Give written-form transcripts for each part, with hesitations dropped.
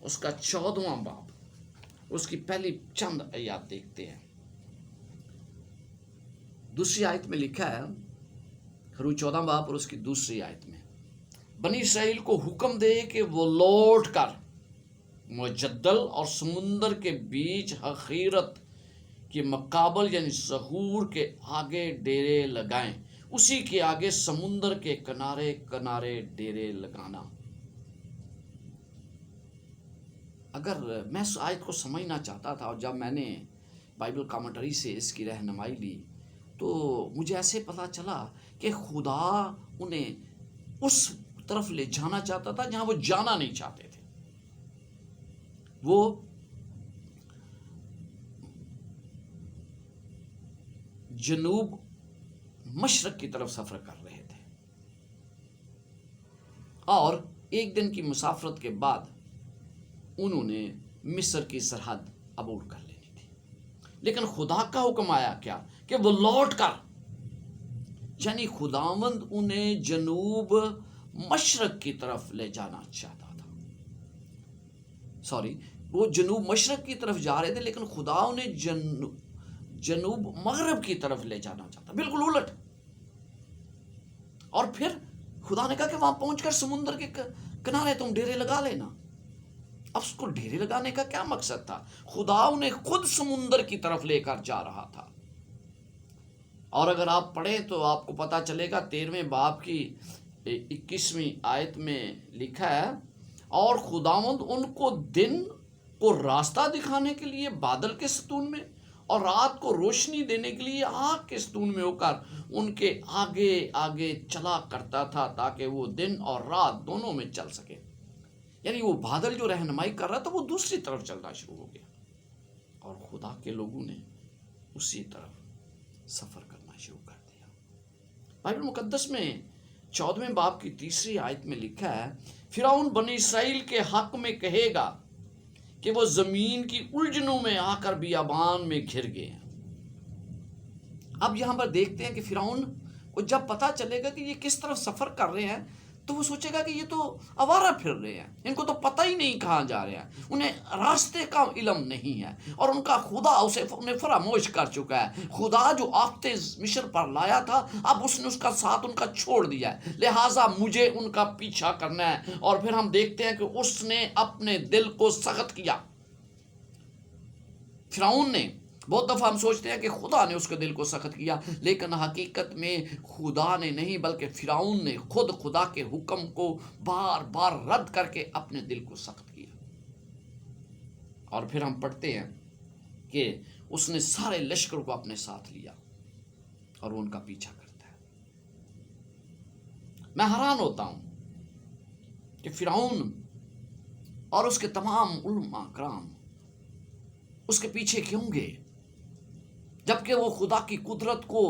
اس کا 14واں باب، اس کی پہلی چند آیات دیکھتے ہیں۔ دوسری آیت میں لکھا ہے، خروج 14 باب اور اس کی دوسری آیت میں، بنی اسرائیل کو حکم دے کہ وہ لوٹ کر مجدل اور سمندر کے بیچ حقیرت کے مقابل یعنی ظہور کے آگے ڈیرے لگائیں، اسی کے آگے سمندر کے کنارے کنارے ڈیرے لگانا۔ اگر میں اس آیت کو سمجھنا چاہتا تھا اور جب میں نے بائبل کامنٹری سے اس کی رہنمائی لی تو مجھے ایسے پتہ چلا کہ خدا انہیں اس طرف لے جانا چاہتا تھا جہاں وہ جانا نہیں چاہتے تھے۔ وہ جنوب مشرق کی طرف سفر کر رہے تھے اور ایک دن کی مسافرت کے بعد انہوں نے مصر کی سرحد عبور کر لینی تھی، لیکن خدا کا حکم آیا کیا کہ وہ لوٹ کر، یعنی خداوند انہیں جنوب مشرق کی طرف لے جانا چاہتا تھا۔ وہ جنوب مشرق کی طرف جا رہے تھے لیکن خدا انہیں جنوب مغرب کی طرف لے جانا چاہتا، بالکل الٹ۔ اور پھر خدا نے کہا کہ وہاں پہنچ کر سمندر کے کنارے تم ڈیرے لگا لینا۔ اب اس کو ڈیرے لگانے کا کیا مقصد تھا؟ خدا انہیں خود سمندر کی طرف لے کر جا رہا تھا۔ اور اگر آپ پڑھیں تو آپ کو پتا چلے گا 13ویں باب کی 21ویں آیت میں لکھا ہے، اور خداوند ان کو دن کو راستہ دکھانے کے لیے بادل کے ستون میں اور رات کو روشنی دینے کے لیے آگ کے ستون میں ہو کر ان کے آگے آگے چلا کرتا تھا تاکہ وہ دن اور رات دونوں میں چل سکے۔ یعنی وہ بادل جو رہنمائی کر رہا تھا وہ دوسری طرف چلنا شروع ہو گیا اور خدا کے لوگوں نے اسی طرف سفر کرنا شروع کر دیا۔ بائبل مقدس میں 14ویں باب کی 3 آیت میں لکھا ہے، فرعون بنی اسرائیل کے حق میں کہے گا کہ وہ زمین کی الجھنوں میں آ کر بیابان میں گھر گئے ہیں۔ اب یہاں پر دیکھتے ہیں کہ فرعون کو جب پتا چلے گا کہ یہ کس طرف سفر کر رہے ہیں تو وہ سوچے گا کہ یہ تو آوارہ پھر رہے ہیں، ان کو تو پتہ ہی نہیں کہاں جا رہے ہیں، انہیں راستے کا علم نہیں ہے اور ان کا خدا انہیں فراموش کر چکا ہے۔ خدا جو آفت مصر پر لایا تھا اب اس نے اس کا ساتھ ان کا چھوڑ دیا ہے، لہٰذا مجھے ان کا پیچھا کرنا ہے۔ اور پھر ہم دیکھتے ہیں کہ اس نے اپنے دل کو سخت کیا۔ فرعون نے، بہت دفعہ ہم سوچتے ہیں کہ خدا نے اس کے دل کو سخت کیا، لیکن حقیقت میں خدا نے نہیں بلکہ فرعون نے خود خدا کے حکم کو بار بار رد کر کے اپنے دل کو سخت کیا۔ اور پھر ہم پڑھتے ہیں کہ اس نے سارے لشکر کو اپنے ساتھ لیا اور وہ ان کا پیچھا کرتا ہے۔ میں حیران ہوتا ہوں کہ فرعون اور اس کے تمام علماء کرام اس کے پیچھے کیوں گئے، جبکہ وہ خدا کی قدرت کو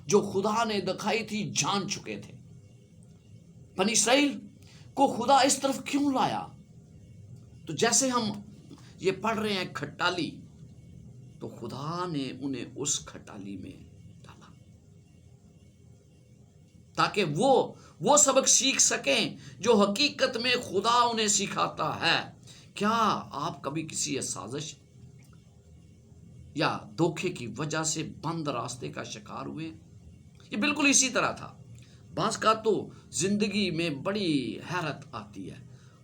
جو خدا نے دکھائی تھی جان چکے تھے۔ بنی اسرائیل کو خدا اس طرف کیوں لایا؟ تو جیسے ہم یہ پڑھ رہے ہیں کھٹالی، تو خدا نے انہیں اس کھٹالی میں ڈالا تاکہ وہ سبق سیکھ سکیں جو حقیقت میں خدا انہیں سکھاتا ہے۔ کیا آپ کبھی کسی سازش یا دھوکے کی وجہ سے بند راستے کا شکار ہوئے؟ یہ بالکل اسی طرح تھا۔ بعض کا تو زندگی میں بڑی حیرت آتی ہے،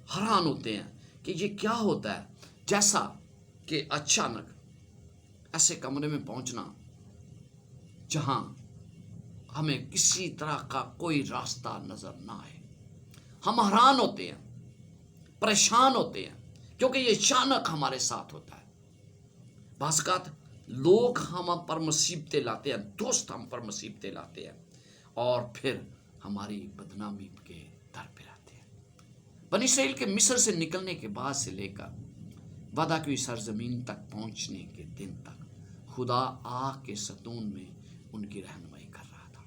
حیران ہوتے ہیں کہ یہ کیا ہوتا ہے، جیسا کہ اچانک ایسے کمرے میں پہنچنا جہاں ہمیں کسی طرح کا کوئی راستہ نظر نہ آئے۔ ہم حیران ہوتے ہیں، پریشان ہوتے ہیں، کیونکہ یہ اچانک ہمارے ساتھ ہوتا ہے۔ بعض اوقات لوگ ہم پر مصیبتیں لاتے ہیں، دوست ہم پر مصیبتیں لاتے ہیں اور پھر ہماری بدنامی کے در پہ آتے ہیں۔ بنی اسرائیل کے مصر سے نکلنے کے بعد سے لے کر وعدہ کی سرزمین تک پہنچنے کے دن تک خدا آگ کے ستون میں ان کی رہنمائی کر رہا تھا۔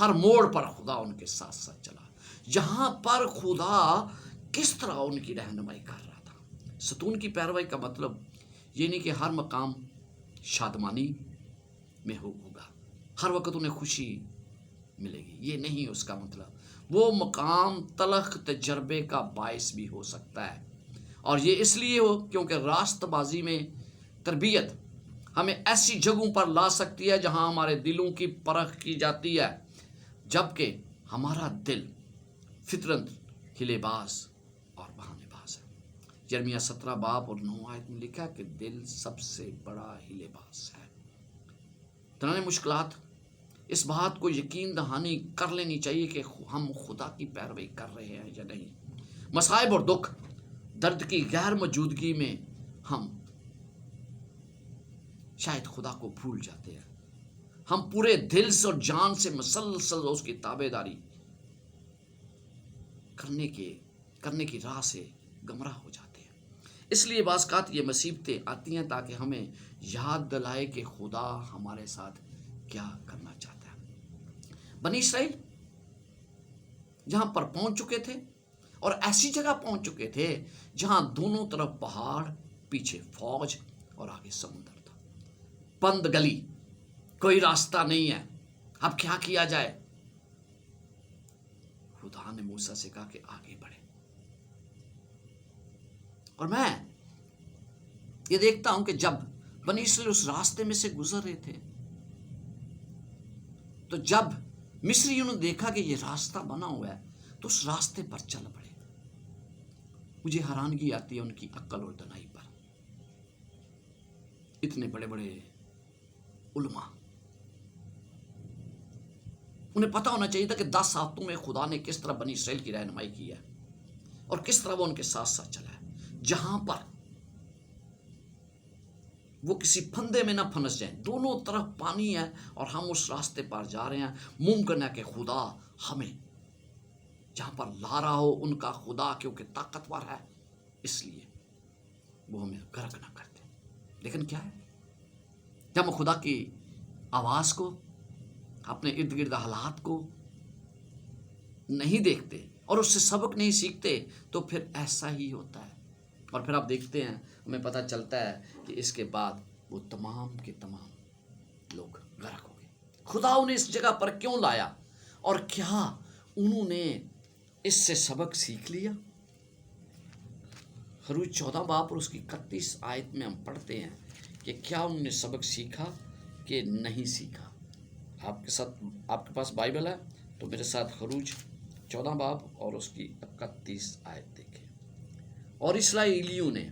ہر موڑ پر خدا ان کے ساتھ ساتھ چلا، جہاں پر خدا کس طرح ان کی رہنمائی کر رہا تھا۔ ستون کی پیروی کا مطلب یہ نہیں کہ ہر مقام شادمانی میں ہوگا، ہر وقت انہیں خوشی ملے گی، یہ نہیں اس کا مطلب۔ وہ مقام تلخ تجربے کا باعث بھی ہو سکتا ہے اور یہ اس لیے ہو کیونکہ راست بازی میں تربیت ہمیں ایسی جگہوں پر لا سکتی ہے جہاں ہمارے دلوں کی پرکھ کی جاتی ہے، جبکہ ہمارا دل فطرت ہلے باز اور بہانے باز ہے۔ یرمیہ 17 باب اور 9 آیت میں لکھا کہ دل سب سے بڑا ہلے باز ہے۔ تمام مشکلات اس بات کو یقین دہانی کر لینی چاہیے کہ ہم خدا کی پیروی کر رہے ہیں یا نہیں۔ مصائب اور دکھ درد کی غیر موجودگی میں ہم شاید خدا کو بھول جاتے ہیں، ہم پورے دل سے اور جان سے مسلسل اس کی تابع داری کرنے کی راہ سے گمراہ ہو جاتے ہیں۔ اس لیے بعض اوقات یہ مصیبتیں آتی ہیں تاکہ ہمیں یاد دلائے کہ خدا ہمارے ساتھ کیا کرنا چاہتا ہے۔ بنی اسرائیل جہاں پر پہنچ چکے تھے اور ایسی جگہ پہنچ چکے تھے جہاں دونوں طرف پہاڑ، پیچھے فوج اور آگے سمندر تھا، بند گلی، کوئی راستہ نہیں ہے، اب کیا کیا جائے؟ خدا نے موسیٰ سے کہا کہ آگے بڑھے۔ اور میں یہ دیکھتا ہوں کہ جب بنی اسرائیل اس راستے میں سے گزر رہے تھے تو جب مصریوں نے دیکھا کہ یہ راستہ بنا ہوا ہے تو اس راستے پر چل پڑے۔ مجھے حیرانگی آتی ہے ان کی عقل اور دانائی پر۔ اتنے بڑے بڑے علماء، انہیں پتا ہونا چاہیے تھا کہ 10 ہفتوں میں خدا نے کس طرح بنی اسرائیل کی رہنمائی کی ہے اور کس طرح وہ ان کے ساتھ ساتھ چلا ہے، جہاں پر وہ کسی پھندے میں نہ پھنس جائیں۔ دونوں طرف پانی ہے اور ہم اس راستے پر جا رہے ہیں۔ ممکن ہے کہ خدا ہمیں جہاں پر لا رہا ہو، ان کا خدا کیونکہ طاقتور ہے اس لیے وہ ہمیں غرق نہ کرتے۔ لیکن کیا ہے، جب ہم خدا کی آواز کو، اپنے ارد گرد حالات کو نہیں دیکھتے اور اس سے سبق نہیں سیکھتے تو پھر ایسا ہی ہوتا ہے۔ اور پھر آپ دیکھتے ہیں، ہمیں پتہ چلتا ہے کہ اس کے بعد وہ تمام کے تمام لوگ غرق ہو گئے۔ خدا انہیں اس جگہ پر کیوں لایا اور کیا انہوں نے اس سے سبق سیکھ لیا؟ خروج 14 باب اور اس کی 31 آیت میں ہم پڑھتے ہیں کہ کیا انہوں نے سبق سیکھا کہ نہیں سیکھا۔ آپ کے پاس بائبل ہے تو میرے ساتھ خروج 14 باب اور اس کی 31 آیت دیکھیں۔ اور اسرائیلیوں نے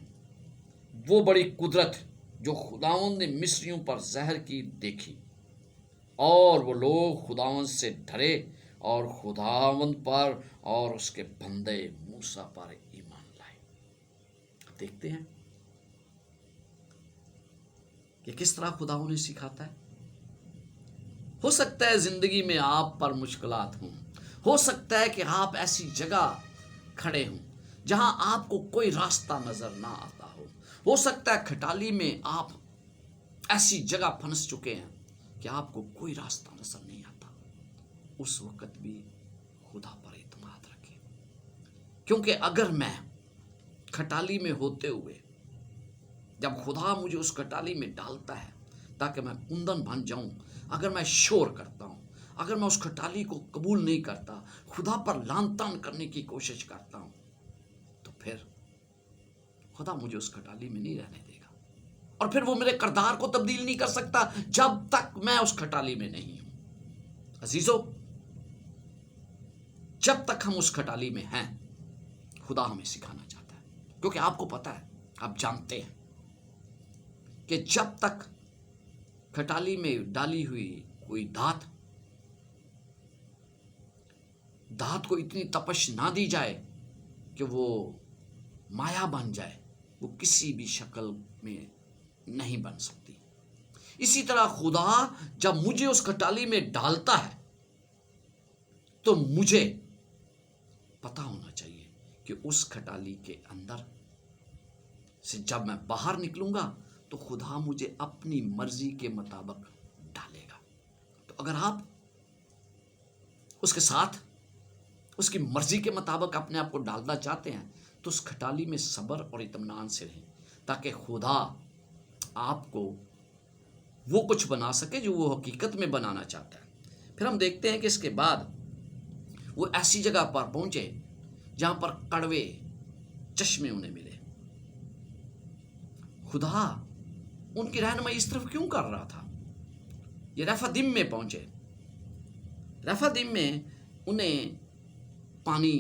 وہ بڑی قدرت جو خداوند نے مصریوں پر ظاہر کی دیکھی، اور وہ لوگ خداوند سے ڈرے اور خداوند پر اور اس کے بندے موسیٰ پر ایمان لائے۔ دیکھتے ہیں کہ کس طرح خدا انہیں سکھاتا ہے۔ ہو سکتا ہے زندگی میں آپ پر مشکلات ہوں، ہو سکتا ہے کہ آپ ایسی جگہ کھڑے ہوں جہاں آپ کو کوئی راستہ نظر نہ آتا ہو سکتا ہے کھٹالی میں آپ ایسی جگہ پھنس چکے ہیں کہ آپ کو کوئی راستہ نظر نہیں آتا۔ اس وقت بھی خدا پر اعتماد رکھیں، کیونکہ اگر میں کھٹالی میں ہوتے ہوئے، جب خدا مجھے اس کھٹالی میں ڈالتا ہے تاکہ میں کندن بن جاؤں، اگر میں شور کرتا ہوں، اگر میں اس کھٹالی کو قبول نہیں کرتا، خدا پر لعن طعن کرنے کی کوشش کرتا ہوں، تو پھر خدا مجھے اس کھٹالی میں نہیں رہنے دے گا، اور پھر وہ میرے کردار کو تبدیل نہیں کر سکتا جب تک میں اس کھٹالی میں نہیں ہوں۔ عزیزو، جب تک ہم اس کھٹالی میں ہیں، خدا ہمیں سکھانا چاہتا ہے، کیونکہ آپ کو پتا ہے، آپ جانتے ہیں کہ جب تک کھٹالی میں ڈالی ہوئی کوئی دھات کو اتنی تپش نہ دی جائے کہ وہ مایا بن جائے، وہ کسی بھی شکل میں نہیں بن سکتی۔ اسی طرح خدا جب مجھے اس کھٹالی میں ڈالتا ہے تو مجھے پتا ہونا چاہیے کہ اس کھٹالی کے اندر سے جب میں باہر نکلوں گا تو خدا مجھے اپنی مرضی کے مطابق ڈالے گا۔ تو اگر آپ اس کے ساتھ اس کی مرضی کے مطابق اپنے آپ کو ڈالنا چاہتے ہیں تو اس کھٹالی میں صبر اور اطمینان سے رہیں، تاکہ خدا آپ کو وہ کچھ بنا سکے جو وہ حقیقت میں بنانا چاہتا ہے۔ پھر ہم دیکھتے ہیں کہ اس کے بعد وہ ایسی جگہ پر پہنچے جہاں پر کڑوے چشمے انہیں ملے، خدا ان کی رہنمائی اس طرف کیوں کر رہا تھا؟ یہ رفدیم میں پہنچے، رفدیم میں انہیں پانی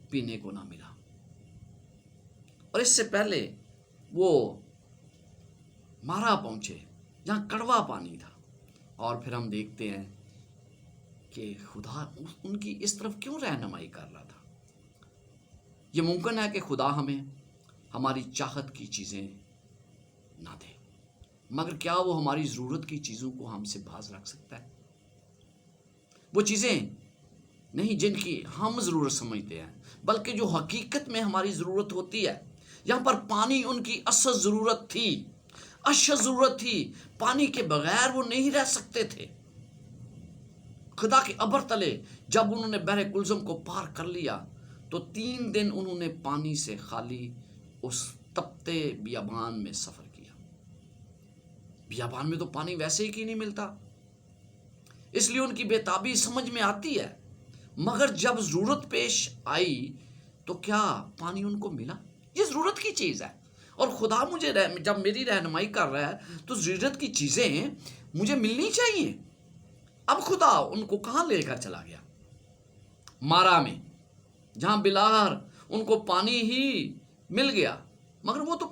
پینے کو نہ ملا، اور اس سے پہلے وہ مارا پہنچے جہاں کڑوا پانی تھا، اور پھر ہم دیکھتے ہیں کہ خدا ان کی اس طرف کیوں رہنمائی کر رہا تھا۔ یہ ممکن ہے کہ خدا ہمیں ہماری چاہت کی چیزیں نہ دے، مگر کیا وہ ہماری ضرورت کی چیزوں کو ہم سے باز رکھ سکتا ہے؟ وہ چیزیں نہیں جن کی ہم ضرورت سمجھتے ہیں، بلکہ جو حقیقت میں ہماری ضرورت ہوتی ہے۔ یہاں پر پانی ان کی اصل ضرورت تھی، اشد ضرورت تھی، پانی کے بغیر وہ نہیں رہ سکتے تھے۔ خدا کے ابر تلے جب انہوں نے بحر کلزم کو پار کر لیا تو 3 دن انہوں نے پانی سے خالی اس تپتے بیابان میں سفر کیا۔ بیابان میں تو پانی ویسے ہی کی نہیں ملتا، اس لیے ان کی بےتابی سمجھ میں آتی ہے، مگر جب ضرورت پیش آئی تو کیا پانی ان کو ملا؟ یہ ضرورت کی چیز ہے، اور خدا مجھے جب میری رہنمائی کر رہا ہے تو ضرورت کی چیزیں مجھے ملنی چاہیے۔ اب خدا ان کو کہاں لے کر چلا گیا؟ مارا میں، جہاں بلاہر ان کو پانی ہی مل گیا، مگر وہ تو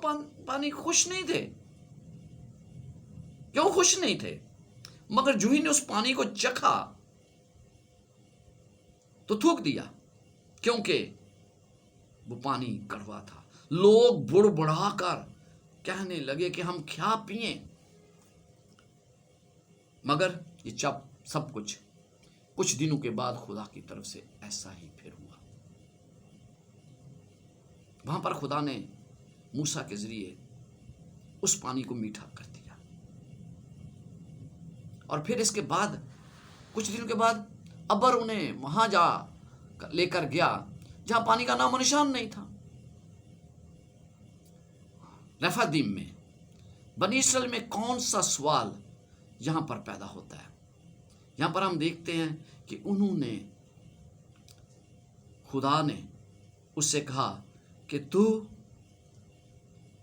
پانی خوش نہیں تھے۔ کیوں خوش نہیں تھے؟ مگر جو ہی نے اس پانی کو چکھا تو تھوک دیا، کیونکہ وہ پانی کڑوا تھا۔ لوگ بڑ بڑا کر کہنے لگے کہ ہم کیا پئیں، مگر یہ سب کچھ دنوں کے بعد خدا کی طرف سے ایسا ہی پھر ہوا۔ وہاں پر خدا نے موسیٰ کے ذریعے اس پانی کو میٹھا کر دیا، اور پھر اس کے بعد کچھ دنوں کے بعد ابر انہیں وہاں جا لے کر گیا جہاں پانی کا نام و نشان نہیں تھا۔ رفدیم میں بنی اسرائیل میں کون سا سوال یہاں پر پیدا ہوتا ہے؟ یہاں پر ہم دیکھتے ہیں کہ انہوں نے، خدا نے اس سے کہا کہ تو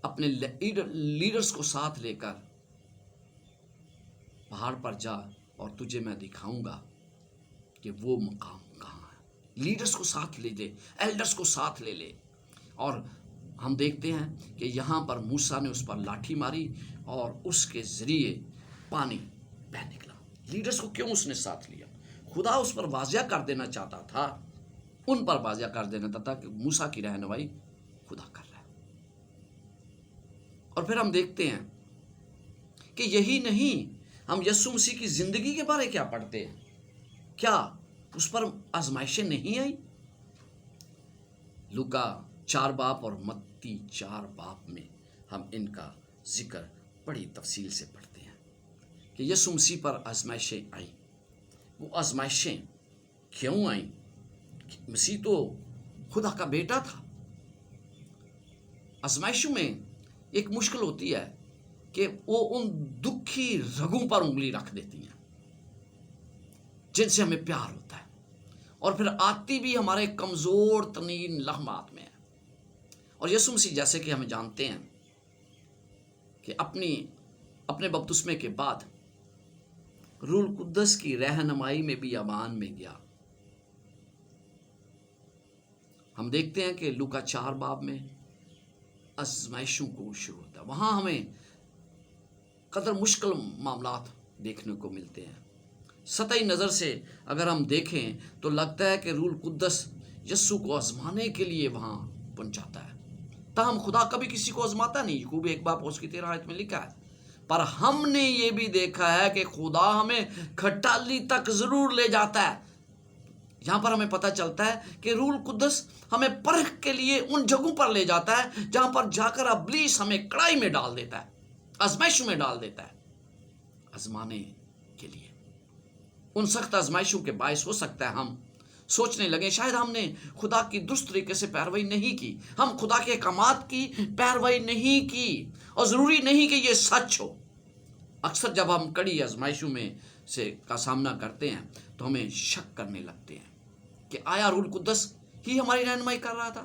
اپنے لیڈرز کو ساتھ لے کر پہاڑ پر جا، اور تجھے میں دکھاؤں گا کہ وہ مقام کہاں ہے۔ لیڈرز کو ساتھ لے لے، ایلڈرز کو ساتھ لے لے، اور ہم دیکھتے ہیں کہ یہاں پر موسیٰ نے اس پر لاٹھی ماری اور اس کے ذریعے پانی بہہ نکلا۔ لیڈرز کو کیوں اس نے ساتھ لیا؟ خدا اس پر واضح کر دینا چاہتا تھا، ان پر واضح کر دینا چاہتا تھا کہ موسیٰ کی رہنمائی خدا کر رہا ہے۔ اور پھر ہم دیکھتے ہیں کہ یہی نہیں، ہم یسوع مسیح کی زندگی کے بارے کیا پڑھتے ہیں؟ کیا اس پر آزمائشیں نہیں آئی؟ لوکا 4 باب اور متی 4 باب میں ہم ان کا ذکر بڑی تفصیل سے پڑھتے ہیں کہ یسوع مسیح پر آزمائشیں آئیں۔ وہ آزمائشیں کیوں آئیں؟ مسیح تو خدا کا بیٹا تھا۔ آزمائشوں میں ایک مشکل ہوتی ہے کہ وہ ان دکھی رگوں پر انگلی رکھ دیتی ہیں جن سے ہمیں پیار ہوتا ہے، اور پھر آتی بھی ہمارے کمزور ترین لمحات میں ہے۔ اور یسوع مسیح جیسے کہ ہم جانتے ہیں کہ اپنے بپتسمے کے بعد روح القدس کی رہنمائی میں بیابان میں گیا۔ ہم دیکھتے ہیں کہ لوکا 4 باب میں آزمائشوں کو شروع ہوتا ہے، وہاں ہمیں قدر مشکل معاملات دیکھنے کو ملتے ہیں۔ سطحی نظر سے اگر ہم دیکھیں تو لگتا ہے کہ روح القدس یسوع کو آزمانے کے لیے وہاں پہنچاتا ہے، تاہم خدا کبھی کسی کو آزماتا نہیں۔ یعقوب 1 باب اس کی 13 آیت میں لکھا ہے، پر ہم نے یہ بھی دیکھا ہے کہ خدا ہمیں کھٹالی تک ضرور لے جاتا ہے۔ یہاں پر ہمیں پتہ چلتا ہے کہ روح القدس ہمیں پرکھ کے لیے ان جگہوں پر لے جاتا ہے جہاں پر جا کر ابلیس ہمیں کڑائی میں ڈال دیتا ہے، آزمائشوں میں ڈال دیتا ہے، آزمانے کے لیے۔ ان سخت آزمائشوں کے باعث ہو سکتا ہے ہم سوچنے لگیں شاید ہم نے خدا کی درست طریقے سے پیروی نہیں کی، ہم خدا کے احکامات کی پیروی نہیں کی، اور ضروری نہیں کہ یہ سچ ہو۔ اکثر جب ہم کڑی آزمائشوں میں کا سامنا کرتے ہیں تو ہمیں شک کرنے لگتے ہیں کہ آیا روح القدس ہی ہماری رہنمائی کر رہا تھا؟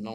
9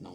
9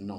9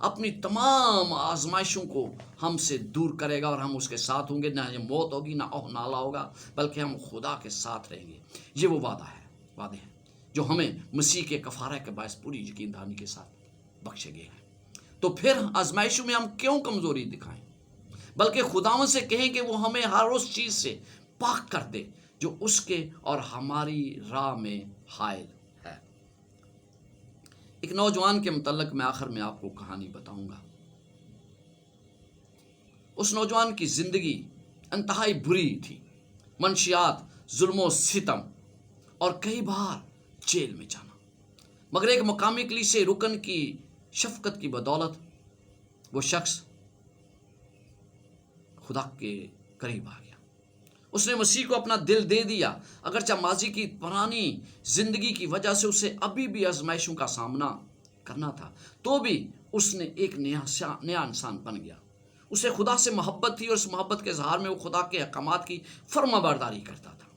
اپنی تمام آزمائشوں کو ہم سے دور کرے گا اور ہم اس کے ساتھ ہوں گے. نہ یہ موت ہوگی نہ اوہ نالا ہوگا, بلکہ ہم خدا کے ساتھ رہیں گے. یہ وہ وعدے ہیں جو ہمیں مسیح کے کفارہ کے باعث پوری یقین دہانی کے ساتھ بخشے گئے ہیں. تو پھر آزمائشوں میں ہم کیوں کمزوری دکھائیں, بلکہ خداوند سے کہیں کہ وہ ہمیں ہر اس چیز سے پاک کر دے جو اس کے اور ہماری راہ میں حائل ہے. ایک نوجوان کے متعلق میں آخر میں آپ کو کہانی بتاؤں گا. اس نوجوان کی زندگی انتہائی بری تھی. منشیات, ظلم و ستم اور کئی بار جیل میں جانا. مگر ایک مقامی کلیسے رکن کی شفقت کی بدولت وہ شخص خدا کے قریب آ گیا. اس نے مسیح کو اپنا دل دے دیا. اگرچہ ماضی کی پرانی زندگی کی وجہ سے اسے ابھی بھی آزمائشوں کا سامنا کرنا تھا, تو بھی اس نے ایک نیا انسان بن گیا. اسے خدا سے محبت تھی اور اس محبت کے اظہار میں وہ خدا کے احکامات کی فرما برداری کرتا تھا.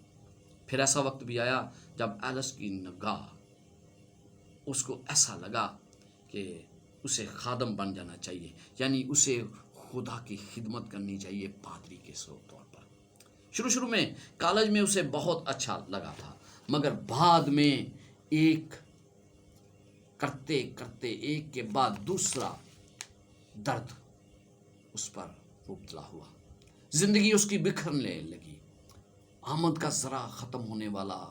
پھر ایسا وقت بھی آیا جب ایلس کی نگاہ اس کو ایسا لگا کہ اسے خادم بن جانا چاہیے, یعنی اسے خدا کی خدمت کرنی چاہیے پادری کے طور پر. شروع میں کالج میں اسے بہت اچھا لگا تھا, مگر بعد میں ایک کرتے کرتے ایک کے بعد دوسرا درد اس پر مبتلا ہوا. زندگی اس کی بکھرنے لگی. آمد کا ذرا ختم ہونے والا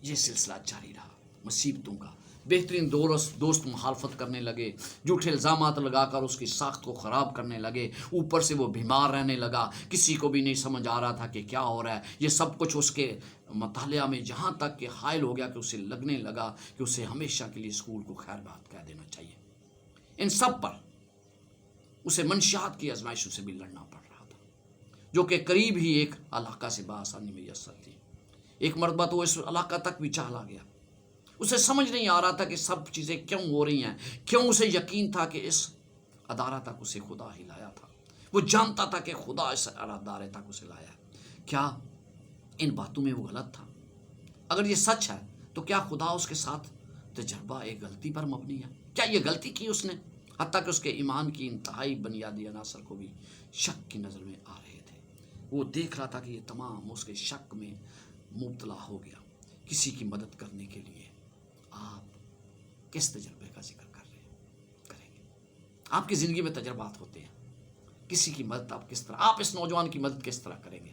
یہ سلسلہ جاری رہا. مصیبتوں کا بہترین دوست مخالفت کرنے لگے, جھوٹے الزامات لگا کر اس کی ساخت کو خراب کرنے لگے. اوپر سے وہ بیمار رہنے لگا. کسی کو بھی نہیں سمجھ آ رہا تھا کہ کیا ہو رہا ہے. یہ سب کچھ اس کے مطالعہ میں جہاں تک کہ حائل ہو گیا کہ اسے لگنے لگا کہ اسے ہمیشہ کے لیے اسکول کو خیر بات کہہ دینا چاہیے. ان سب پر اسے منشیات کی آزمائشوں سے بھی لڑنا پڑ رہا تھا, جو کہ قریب ہی ایک علاقہ سے بآسانی میسر تھی. ایک مرتبہ تو اس علاقہ تک بھی چلا گیا. اسے سمجھ نہیں آ رہا تھا کہ سب چیزیں کیوں ہو رہی ہیں. کیوں اسے یقین تھا کہ اس ادارہ تک اسے خدا ہی لایا تھا. وہ جانتا تھا کہ خدا اس ادارے تک اسے لایا ہے. کیا ان باتوں میں وہ غلط تھا؟ اگر یہ سچ ہے تو کیا خدا اس کے ساتھ تجربہ ایک غلطی پر مبنی ہے؟ کیا یہ غلطی کی اس نے؟ حتیٰ کہ اس کے ایمان کی انتہائی بنیادی عناصر کو بھی شک کی نظر میں آ رہے تھے. وہ دیکھ رہا تھا کہ یہ تمام اس کے شک میں مبتلا ہو گیا. کسی کی مدد کرنے کے لیے آپ کس تجربے کا ذکر کریں گے؟ آپ کی زندگی میں تجربات ہوتے ہیں. کسی کی مدد آپ کس طرح, آپ اس نوجوان کی مدد کس طرح کریں گے؟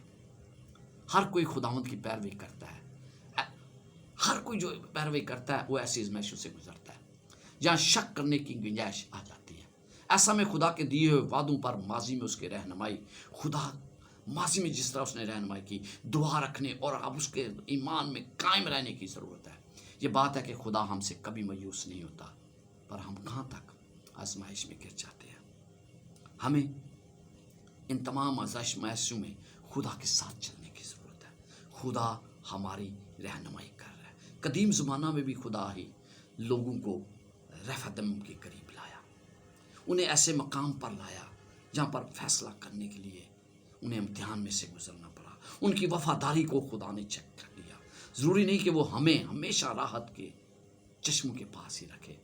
ہر کوئی خداوند کی پیروی کرتا ہے. ہر کوئی جو پیروی کرتا ہے وہ ایسی آزمائشوں سے گزرتا ہے جہاں شک کرنے کی گنجائش آ جاتی ہے. ایسا میں خدا کے دیے ہوئے وعدوں پر ماضی میں اس کی رہنمائی, خدا ماضی میں جس طرح اس نے رہنمائی کی, دعا رکھنے اور اب اس کے ایمان میں قائم رہنے کی ضرورت ہے. یہ بات ہے کہ خدا ہم سے کبھی مایوس نہیں ہوتا, پر ہم کہاں تک آزمائش میں گر جاتے ہیں. ہمیں ان تمام آزمائشوں میں خدا کے ساتھ چلنے کی ضرورت ہے. خدا ہماری رہنمائی کر رہا ہے. قدیم زمانہ میں بھی خدا ہی لوگوں کو رفدم کے قریب لایا, انہیں ایسے مقام پر لایا جہاں پر فیصلہ کرنے کے لیے انہیں امتحان میں سے گزرنا پڑا. ان کی وفاداری کو خدا نے چیک کر لیا. ضروری نہیں کہ وہ ہمیں ہمیشہ راحت کے چشموں کے پاس ہی رکھے.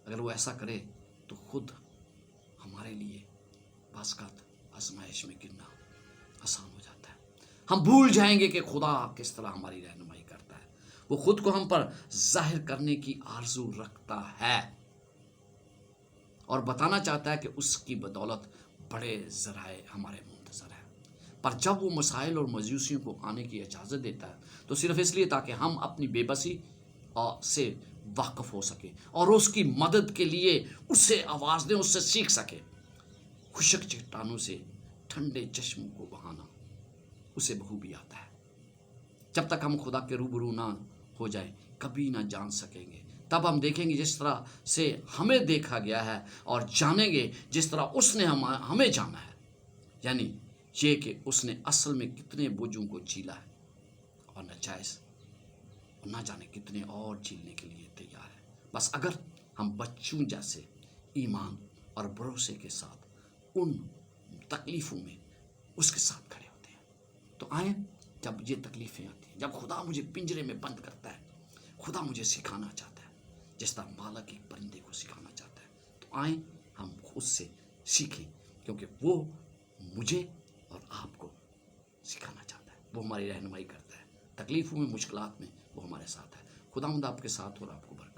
اگر وہ ایسا کرے تو خود ہمارے لیے باسکت آزمائش میں گرنا آسان ہو جاتا ہے. ہم بھول جائیں گے کہ خدا کس طرح ہماری رہنمائی کرتا ہے. وہ خود کو ہم پر ظاہر کرنے کی آرزو رکھتا ہے اور بتانا چاہتا ہے کہ اس کی بدولت بڑے ذرائع ہمارے منتظر ہیں. پر جب وہ مسائل اور مایوسیوں کو آنے کی اجازت دیتا ہے تو صرف اس لیے تاکہ ہم اپنی بے بسی سے واقف ہو سکیں اور اس کی مدد کے لیے اسے آواز دیں, اس سے سیکھ سکیں. خشک چٹانوں سے ٹھنڈے چشموں کو بہانا اسے بخوبی آتا ہے. جب تک ہم خدا کے روبرو نہ ہو جائیں کبھی نہ جان سکیں گے. تب ہم دیکھیں گے جس طرح سے ہمیں دیکھا گیا ہے اور جانیں گے جس طرح اس نے ہمیں جانا ہے. یعنی یہ کہ اس نے اصل میں کتنے بوجھوں کو جھیلا ہے اور ناجائز اور نہ جانے کتنے اور جھیلنے کے لیے تیار ہے. بس اگر ہم بچوں جیسے ایمان اور بھروسے کے ساتھ ان تکلیفوں میں اس کے ساتھ کھڑے ہوتے ہیں تو آئیں. جب یہ تکلیفیں آتی ہیں, جب خدا مجھے پنجرے میں بند کرتا ہے, خدا مجھے سکھانا چاہتا ہے جس طرح بالک ایک پرندے کو سکھانا چاہتا ہے آئیں ہم اس سے سیکھیں، کیونکہ وہ مجھے اور آپ کو سکھانا چاہتا ہے، وہ ہماری رہنمائی کرتا ہے، تکلیفوں میں، مشکلات میں وہ ہمارے ساتھ ہے۔ خداوند آپ کے ساتھ اور آپ کو برکت